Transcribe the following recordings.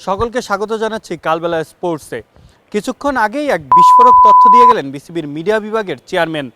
সকলকে স্বাগত জানাচ্ছি কালবেলা স্পোর্টসে। কিছুক্ষণ আগেই এক বিস্ফোরক তথ্য দিয়ে গেলেন বিসিবির মিডিয়া বিভাগের চেয়ারম্যান।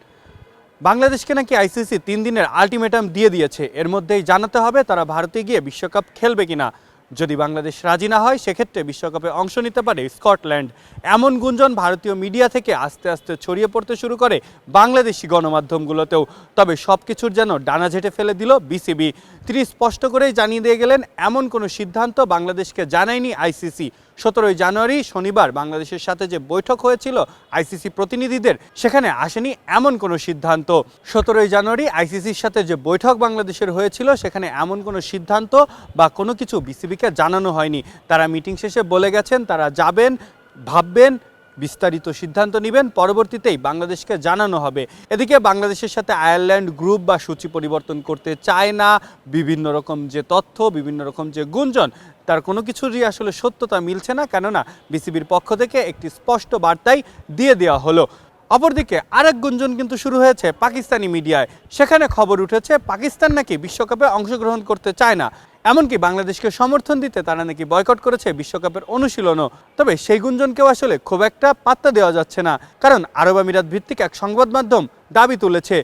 বাংলাদেশকে নাকি আইসিসি 3 দিনের আলটিমেটাম দিয়ে দিয়েছে, এর মধ্যেই জানাতে হবে তারা ভারতে গিয়ে বিশ্বকাপ খেলবে কিনা। যদি বাংলাদেশ রাজি না হয় সেক্ষেত্রে বিশ্বকাপে অংশ নিতে পারে স্কটল্যান্ড। এমন গুঞ্জন ভারতীয় মিডিয়া থেকে আস্তে আস্তে ছড়িয়ে পড়তে শুরু করে বাংলাদেশি গণমাধ্যমগুলোতেও। তবে সব কিছুর যেন ডানা ঝেঁটে ফেলে দিল বিসিবি। তিনি স্পষ্ট করেই জানিয়ে দিয়ে গেলেন এমন কোনো সিদ্ধান্ত বাংলাদেশকে জানায়নি আইসিসি। 17 জানুয়ারি শনিবার বাংলাদেশের সাথে যে বৈঠক হয়েছিল আইসিসি প্রতিনিধিদের, সেখানে আসেনি এমন কোনো সিদ্ধান্ত। 17 জানুয়ারি আইসিসির সাথে যে বৈঠক বাংলাদেশের হয়েছিল সেখানে এমন কোনো সিদ্ধান্ত বা কোনো কিছু বিসিবিকে জানানো হয়নি। তারা মিটিং শেষে বলে গেছেন তারা যাবেন, ভাববেন, বিস্তারিত সিদ্ধান্ত নেবেন, পরবর্তীতেই বাংলাদেশকে জানানো হবে। এদিকে বাংলাদেশের সাথে আয়ারল্যান্ড গ্রুপ বা সূচি পরিবর্তন করতে চায় না। বিভিন্ন রকম যে তথ্য, বিভিন্ন রকম যে গুঞ্জন, তার কোনো কিছুরই আসলে সত্যতা মিলছে না, কেননা বিসিবির পক্ষ থেকে একটি স্পষ্ট বার্তাই দিয়ে দেওয়া হলো। অপরদিকে আরেক গুঞ্জন কিন্তু শুরু হয়েছে পাকিস্তানি মিডিয়ায়। সেখানে খবর উঠেছে পাকিস্তান নাকি বিশ্বকাপে অংশগ্রহণ করতে চায় না, এমনকি বাংলাদেশকে সমর্থন দিতে তারা নাকি বয়কট করেছে বিশ্বকাপের অনুশীলনও। তবে সেই গুঞ্জনকেও আসলে খুব একটা পাত্তা দেওয়া যাচ্ছে না, কারণ আরব আমিরাত ভিত্তিক এক সংবাদ মাধ্যম দাবি তুলেছে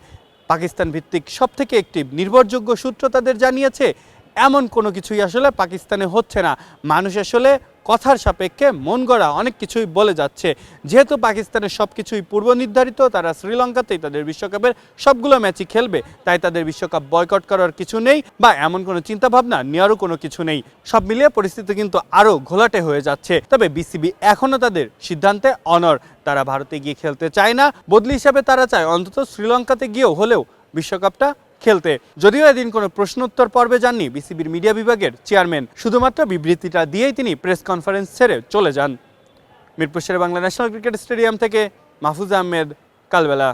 পাকিস্তান ভিত্তিক সবথেকে একটি নির্ভরযোগ্য সূত্র তাদের জানিয়েছে এমন কোনো কিছুই আসলে পাকিস্তানে হচ্ছে না। মানুষ আসলে কথার সাপেক্ষে মন গড়া অনেক কিছুই বলে যাচ্ছে। যেহেতু পাকিস্তানের সব কিছুই পূর্ব নির্ধারিত, তারা শ্রীলঙ্কাতেই তাদের বিশ্বকাপের সবগুলো ম্যাচই খেলবে, তাই তাদের বিশ্বকাপ বয়কট করার কিছু নেই বা এমন কোনো চিন্তাভাবনা নেওয়ারও কোনো কিছু নেই। সব মিলিয়ে পরিস্থিতি কিন্তু আরও ঘোলাটে হয়ে যাচ্ছে। তবে বিসিবি এখনও তাদের সিদ্ধান্তে অনড়। তারা ভারতে গিয়ে খেলতে চায় না, বদলি হিসাবে তারা চায় অন্তত শ্রীলঙ্কাতে গিয়েও হলেও বিশ্বকাপটা খেলতে। যদিও এদিন কোনো প্রশ্নোত্তর পর্বে যাননি বিসিবির মিডিয়া বিভাগের চেয়ারম্যান, শুধুমাত্র বিবৃতিটা দিয়েই তিনি প্রেস কনফারেন্স ছেড়ে চলে যান। মিরপুর শেরে বাংলা ন্যাশনাল ক্রিকেট স্টেডিয়াম থেকে মাহফুজ আহমেদ, কালবেলা।